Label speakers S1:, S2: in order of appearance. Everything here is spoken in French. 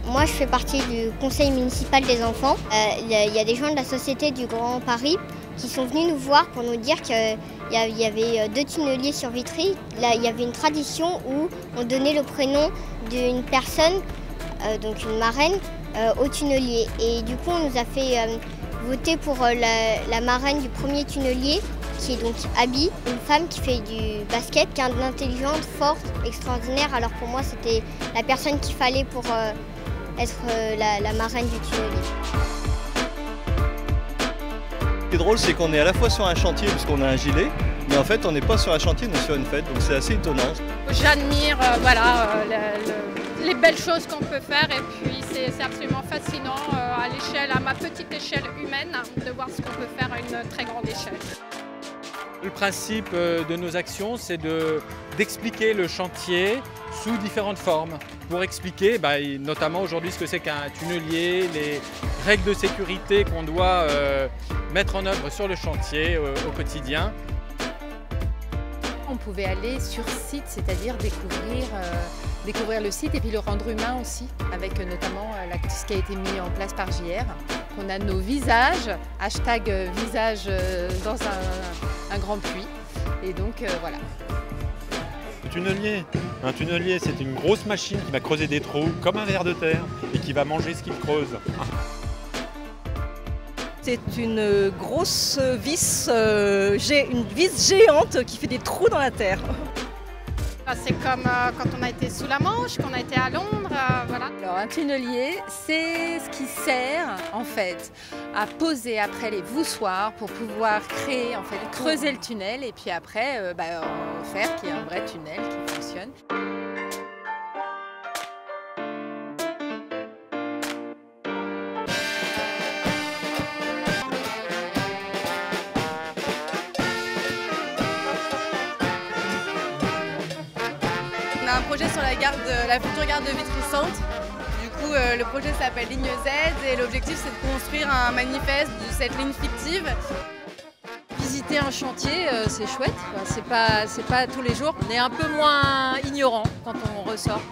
S1: moi je fais partie du conseil municipal des enfants. Il y a des gens de la Société du Grand Paris qui sont venus nous voir pour nous dire qu'il y avait 2 tunneliers sur Vitry. Là, il y avait une tradition où on donnait le prénom d'une personne, donc une marraine, au tunnelier. Et du coup, on nous a fait voter pour la marraine du premier tunnelier, qui est donc Abby, une femme qui fait du basket, qui est intelligente, forte, extraordinaire. Alors pour moi, c'était la personne qu'il fallait pour être la marraine du tunnelier.
S2: Ce qui est drôle, c'est qu'on est à la fois sur un chantier puisqu'on a un gilet, mais en fait on n'est pas sur un chantier, on est sur une fête, donc c'est assez étonnant.
S3: J'admire les belles choses qu'on peut faire et puis c'est absolument fascinant à l'échelle, à ma petite échelle humaine, de voir ce qu'on peut faire à une très grande échelle.
S4: Le principe de nos actions, c'est d'expliquer le chantier sous différentes formes pour expliquer notamment aujourd'hui ce que c'est qu'un tunnelier, les règles de sécurité qu'on doit mettre en œuvre sur le chantier au quotidien.
S5: On pouvait aller sur site, c'est-à-dire découvrir le site et puis le rendre humain aussi, avec notamment ce qui a été mis en place par JR. On a nos visages, hashtag visage dans un grand puits, et donc voilà.
S6: Un tunnelier, c'est une grosse machine qui va creuser des trous comme un ver de terre et qui va manger ce qu'il creuse.
S7: C'est une grosse vis, une vis géante qui fait des trous dans la terre.
S3: C'est comme quand on a été sous la Manche, qu'on a été à Londres, voilà.
S5: Alors un tunnelier, c'est ce qui sert en fait à poser après les voussoirs pour pouvoir créer, en fait, creuser le tunnel et puis après faire qu'il y ait un vrai tunnel qui fonctionne.
S8: On a un projet sur la future gare de Vitry-Centre. Du coup, le projet s'appelle Ligne Z et l'objectif c'est de construire un manifeste de cette ligne fictive.
S5: Visiter un chantier, c'est chouette, c'est pas tous les jours. On est un peu moins ignorant quand on ressort.